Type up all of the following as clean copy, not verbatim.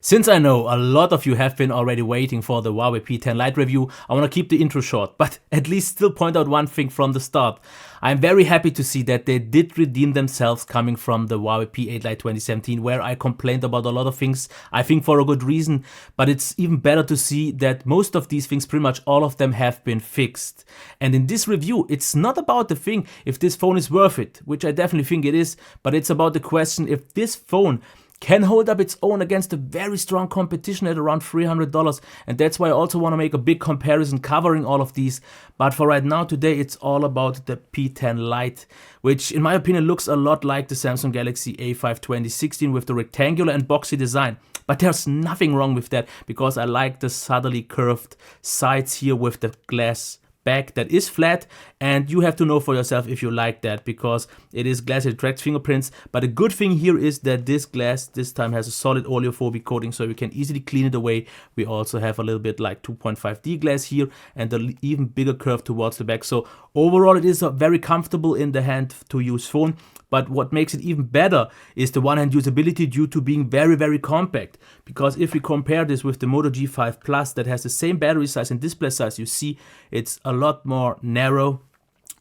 Since I know a lot of you have been already waiting for the Huawei P10 Lite review, I want to keep the intro short, but at least still point out one thing from the start. I'm very happy to see that they did redeem themselves coming from the Huawei P8 Lite 2017, where I complained about a lot of things, I think for a good reason, but it's even better to see that most of these things, pretty much all of them, have been fixed. And in this review, it's not about the thing if this phone is worth it, which I definitely think it is, but it's about the question if this phone can hold up its own against a very strong competition at around $300, and that's why I also want to make a big comparison covering all of these. But for right now, today, it's all about the P10 Lite, which in my opinion looks a lot like the Samsung Galaxy A5 2016 with the rectangular and boxy design. But there's nothing wrong with that, because I like the subtly curved sides here with the glass back that is flat, and you have to know for yourself if you like that, because it is glass, it attracts fingerprints. But a good thing here is that this glass this time has a solid oleophobic coating, so you can easily clean it away. We also have a little bit like 2.5D glass here and an even bigger curve towards the back, so overall it is a very comfortable in the hand to use phone. But what makes it even better is the one-hand usability due to being very, very compact. Because if we compare this with the Moto G5 Plus that has the same battery size and display size, you see it's a lot more narrow,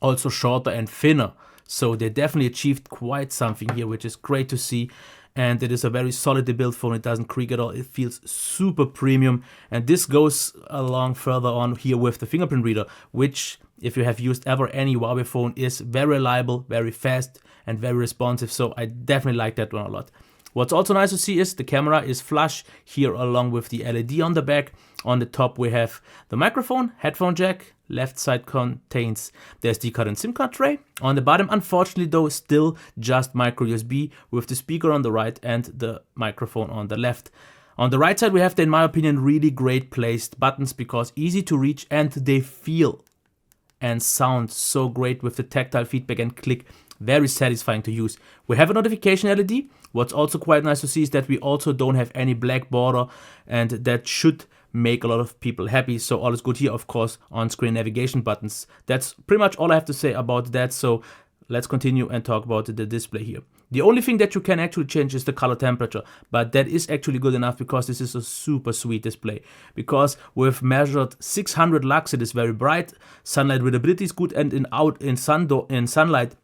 also shorter and thinner. So they definitely achieved quite something here, which is great to see. And it is a very solidly built phone. It doesn't creak at all. It feels super premium. And this goes along further on here with the fingerprint reader, which, if you have used ever any Huawei phone, is very reliable, very fast, and very responsive. So I definitely like that one a lot. What's also nice to see is the camera is flush here along with the LED on the back. On the top we have the microphone, headphone jack, left side contains the SD card and SIM card tray. On the bottom, unfortunately though, still just micro USB with the speaker on the right and the microphone on the left. On the right side we have the, in my opinion, really great placed buttons, because easy to reach and they feel and sound so great with the tactile feedback and click. Very satisfying to use. We have a notification LED. What's also quite nice to see is that we also don't have any black border, and that should make a lot of people happy. So all is good here. Of course, on-screen navigation buttons. That's pretty much all I have to say about that. So let's continue and talk about the display here. The only thing that you can actually change is the color temperature, but that is actually good enough because this is a super sweet display. Because we've measured 600 lux, it is very bright, sunlight readability is good, and in sunlight,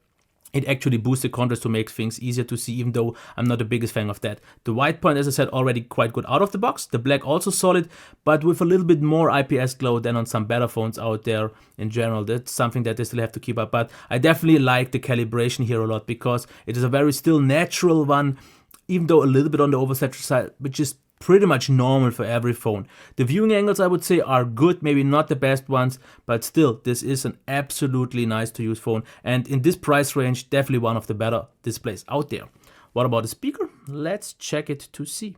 it actually boosts the contrast to make things easier to see, even though I'm not the biggest fan of that. The white point, as I said, already quite good out of the box. The black also solid, but with a little bit more IPS glow than on some better phones out there in general. That's something that they still have to keep up. But I definitely like the calibration here a lot, because it is a very still natural one, even though a little bit on the oversaturated side, which is pretty much normal for every phone. The viewing angles, I would say, are good, maybe not the best ones, but still, this is an absolutely nice to use phone, and in this price range, definitely one of the better displays out there. What about the speaker? Let's check it to see.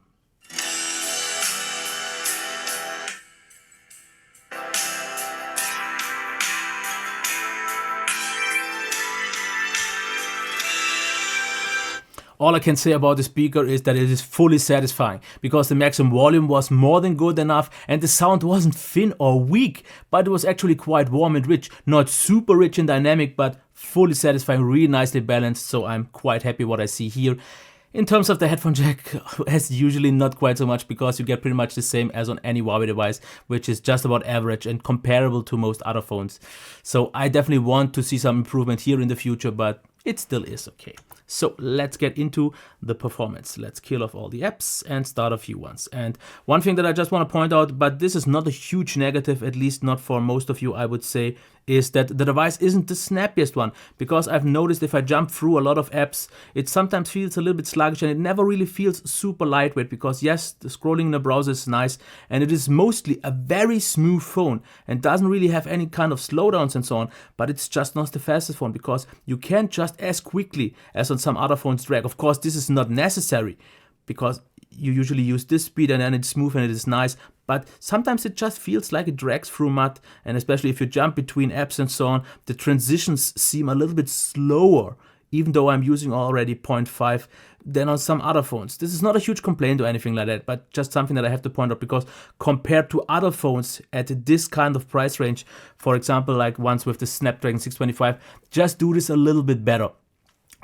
All I can say about the speaker is that it is fully satisfying, because the maximum volume was more than good enough and the sound wasn't thin or weak, but it was actually quite warm and rich. Not super rich and dynamic, but fully satisfying, really nicely balanced, so I'm quite happy what I see here. In terms of the headphone jack, as usually not quite so much, because you get pretty much the same as on any Huawei device, which is just about average and comparable to most other phones. So I definitely want to see some improvement here in the future, but it still is okay. So let's get into the performance. Let's kill off all the apps and start a few ones. And one thing that I just want to point out, but this is not a huge negative, at least not for most of you, I would say, is that the device isn't the snappiest one, because I've noticed if I jump through a lot of apps, it sometimes feels a little bit sluggish and it never really feels super lightweight, because yes, the scrolling in the browser is nice and it is mostly a very smooth phone and doesn't really have any kind of slowdowns and so on, but it's just not the fastest phone, because you can't just as quickly as on some other phones drag. Of course, this is not necessary, because you usually use this speed and then it's smooth and it is nice, but sometimes it just feels like it drags through mud, and especially if you jump between apps and so on, the transitions seem a little bit slower, even though I'm using already 0.5 than on some other phones. This is not a huge complaint or anything like that, but just something that I have to point out, because compared to other phones at this kind of price range, for example, like ones with the Snapdragon 625, just do this a little bit better.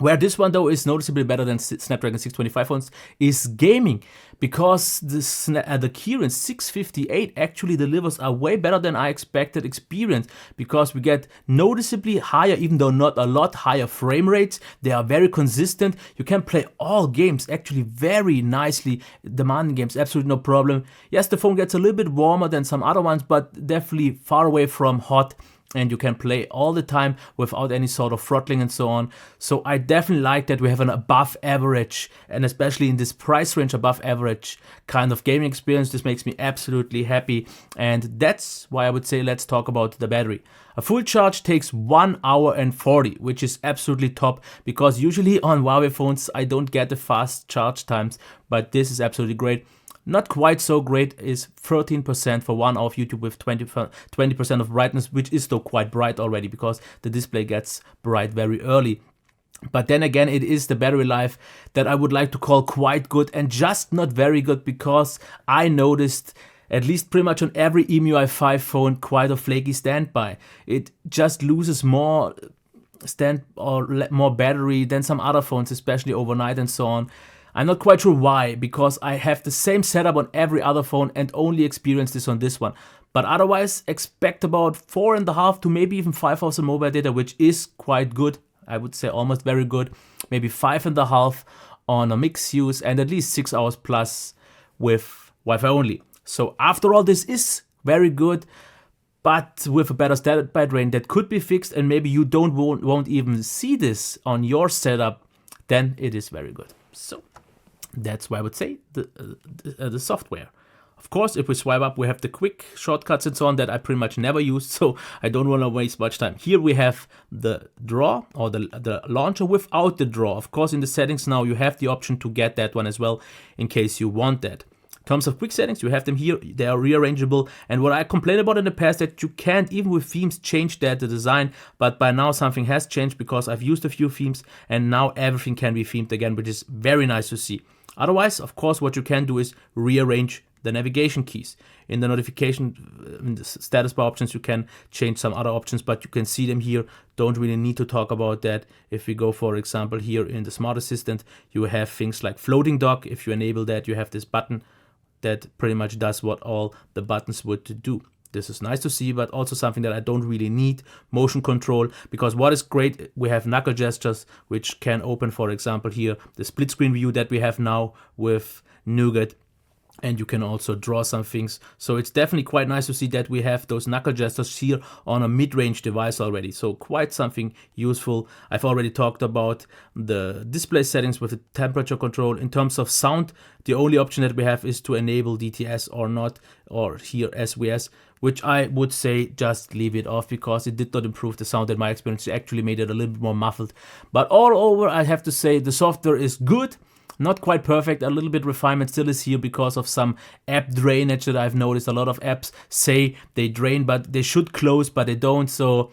Where this one though is noticeably better than Snapdragon 625 phones is gaming, because the Kirin 658 actually delivers a way better than I expected experience, because we get noticeably higher, even though not a lot, higher frame rates. They are very consistent. You can play all games actually very nicely, demanding games, absolutely no problem. Yes, the phone gets a little bit warmer than some other ones, but definitely far away from hot. And you can play all the time without any sort of throttling and so on. So I definitely like that we have an above average, and especially in this price range, above average kind of gaming experience. This makes me absolutely happy, and that's why I would say let's talk about the battery. A full charge takes 1 hour and 40, which is absolutely top, because usually on Huawei phones I don't get the fast charge times, but this is absolutely great. Not quite so great is 13% for 1 hour of YouTube with 20% of brightness, which is though quite bright already, because the display gets bright very early. But then again, it is the battery life that I would like to call quite good, and just not very good, because I noticed, at least pretty much on every EMUI 5 phone, quite a flaky standby. It just loses more more battery than some other phones, especially overnight and so on. I'm not quite sure why, because I have the same setup on every other phone and only experience this on this one. But otherwise, expect about 4.5 to maybe even 5 hours of mobile data, which is quite good. I would say almost very good. Maybe 5.5 on a mixed use, and at least 6 hours plus with Wi-Fi only. So after all, this is very good, but with a better standby range that could be fixed, and maybe you won't even see this on your setup, then it is very good. So that's why I would say the software. Of course, if we swipe up, we have the quick shortcuts and so on that I pretty much never use, so I don't want to waste much time. Here we have the drawer, or the launcher without the drawer. Of course, in the settings now you have the option to get that one as well, in case you want that. In terms of quick settings, you have them here. They are rearrangeable, and what I complained about in the past, that you can't, even with themes, change the design, but by now something has changed, because I've used a few themes and now everything can be themed again, which is very nice to see. Otherwise, of course, what you can do is rearrange the navigation keys. In the notification, in the status bar options, you can change some other options, but you can see them here. Don't really need to talk about that. If we go, for example, here in the Smart Assistant, you have things like floating dock. If you enable that, you have this button that pretty much does what all the buttons would do. This is nice to see, but also something that I don't really need. Motion control, because what is great, we have knuckle gestures, which can open, for example, here the split screen view that we have now with Nougat. And you can also draw some things. So it's definitely quite nice to see that we have those knuckle gestures here on a mid-range device already. So quite something useful. I've already talked about the display settings with the temperature control. In terms of sound, the only option that we have is to enable DTS or not, or here SVS, which I would say just leave it off, because it did not improve the sound in my experience. It actually made it a little bit more muffled. But all over, I have to say the software is good. Not quite perfect, a little bit refinement still is here because of some app drainage that I've noticed. A lot of apps say they drain, but they should close, but they don't. So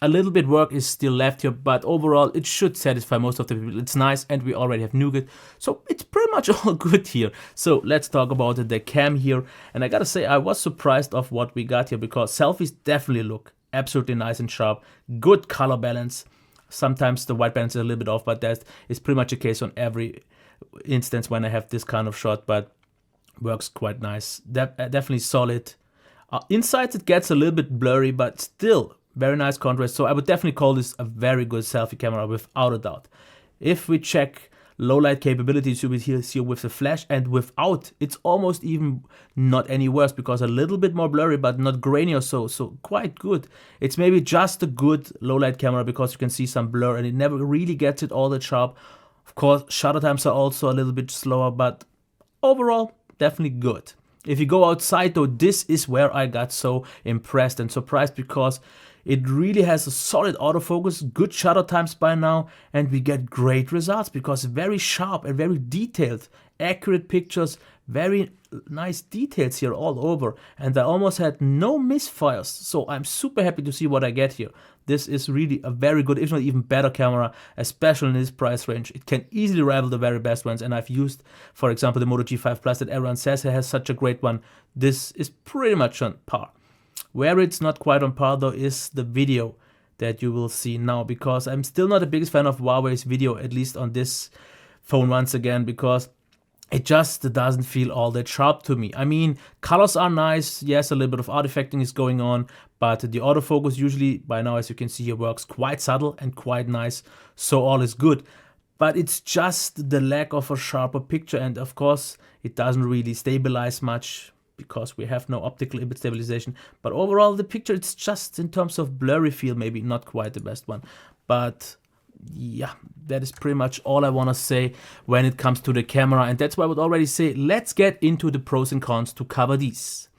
a little bit work is still left here, but overall it should satisfy most of the people. It's nice, and we already have Nougat, so it's pretty much all good here. So let's talk about the cam here, and I gotta say I was surprised of what we got here, because selfies definitely look absolutely nice and sharp. Good color balance. Sometimes the white balance is a little bit off, but that is pretty much the case on every instance when I have this kind of shot, but works quite nice. Definitely solid. Inside it gets a little bit blurry, but still very nice contrast. So I would definitely call this a very good selfie camera without a doubt. If we check low light capabilities, you will see with the flash and without, it's almost even not any worse, because a little bit more blurry but not grainy or so quite good. It's maybe just a good low light camera, because you can see some blur and it never really gets it all that sharp. Of course, shutter times are also a little bit slower, but overall, definitely good. If you go outside though, this is where I got so impressed and surprised, because it really has a solid autofocus, good shutter times by now, and we get great results, because very sharp and very detailed, accurate pictures, very nice details here all over, and I almost had no misfires, so I'm super happy to see what I get here. This is really a very good, if not even better camera, especially in this price range. It can easily rival the very best ones, and I've used, for example, the Moto G5 Plus that everyone says it has such a great one. This is pretty much on par. Where it's not quite on par though is the video. that you will see now, because I'm still not the biggest fan of Huawei's video, at least on this phone once again, because it just doesn't feel all that sharp to me. I mean, colors are nice, yes, a little bit of artifacting is going on, but the autofocus usually, by now as you can see here, works quite subtle and quite nice, so all is good. But it's just the lack of a sharper picture, and of course it doesn't really stabilize much because we have no optical image stabilization. But overall the picture, it's just in terms of blurry feel maybe not quite the best one. But yeah, that is pretty much all I want to say when it comes to the camera, and that's why I would already say let's get into the pros and cons to cover these.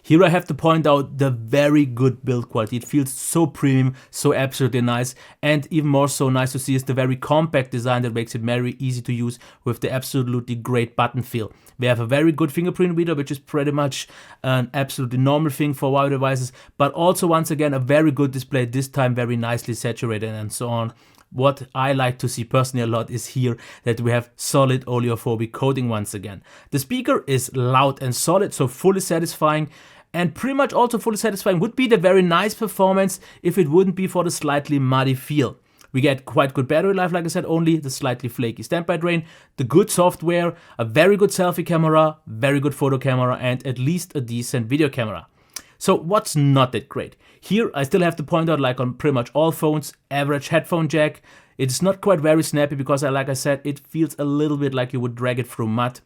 Here I have to point out the very good build quality. It feels so premium, so absolutely nice, and even more so nice to see is the very compact design that makes it very easy to use with the absolutely great button feel. We have a very good fingerprint reader, which is pretty much an absolutely normal thing for Huawei devices, but also once again a very good display, this time very nicely saturated and so on. What I like to see personally a lot is here that we have solid oleophobic coating once again. The speaker is loud and solid, so fully satisfying, and pretty much also fully satisfying would be the very nice performance if it wouldn't be for the slightly muddy feel. We get quite good battery life, like I said, only the slightly flaky standby drain, the good software, a very good selfie camera, very good photo camera, and at least a decent video camera. So what's not that great? Here I still have to point out, like on pretty much all phones, average headphone jack. It's not quite very snappy because like I said, it feels a little bit like you would drag it through mud.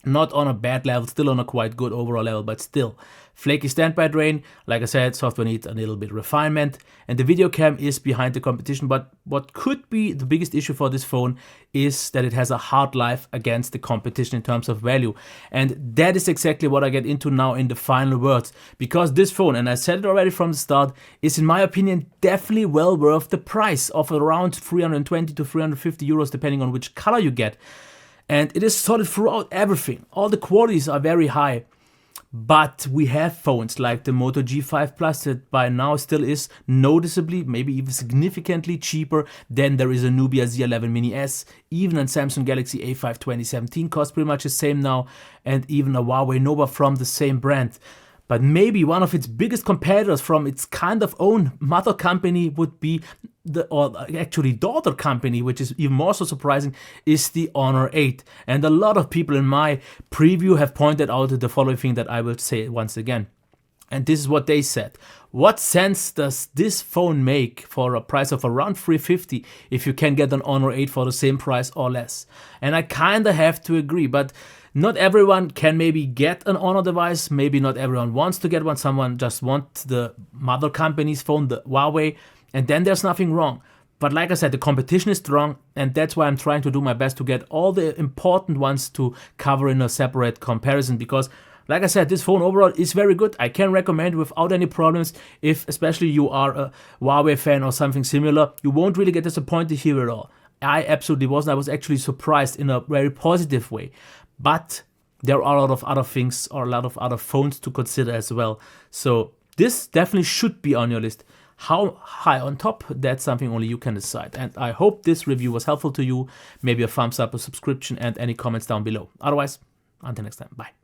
Not on a bad level, still on a quite good overall level, but still. Flaky standby drain, like I said, software needs a little bit refinement, and the video cam is behind the competition, but what could be the biggest issue for this phone is that it has a hard life against the competition in terms of value, and that is exactly what I get into now in the final words, because this phone, and I said it already from the start, is in my opinion definitely well worth the price of around 320 to 350 euros depending on which color you get. And it is solid throughout everything. All the qualities are very high. But we have phones like the Moto G5 Plus that by now still is noticeably, maybe even significantly cheaper than there is a Nubia Z11 Mini S. Even a Samsung Galaxy A5 2017 costs pretty much the same now. And even a Huawei Nova from the same brand. But maybe one of its biggest competitors from its kind of own mother company would be actually daughter company, which is even more so surprising, is the Honor 8. And a lot of people in my preview have pointed out the following thing that I will say once again. And this is what they said. What sense does this phone make for a price of around 350 if you can get an Honor 8 for the same price or less? And I kinda have to agree, but not everyone can maybe get an Honor device, maybe not everyone wants to get one, someone just wants the mother company's phone, the Huawei, and then there's nothing wrong. But like I said, the competition is strong, and that's why I'm trying to do my best to get all the important ones to cover in a separate comparison, because like I said, this phone overall is very good. I can recommend without any problems. If especially you are a Huawei fan or something similar, you won't really get disappointed here at all. I absolutely wasn't. I was actually surprised in a very positive way. But there are a lot of other things or a lot of other phones to consider as well. So this definitely should be on your list. How high on top, that's something only you can decide. And I hope this review was helpful to you. Maybe a thumbs up, a subscription, and any comments down below. Otherwise, until next time, bye.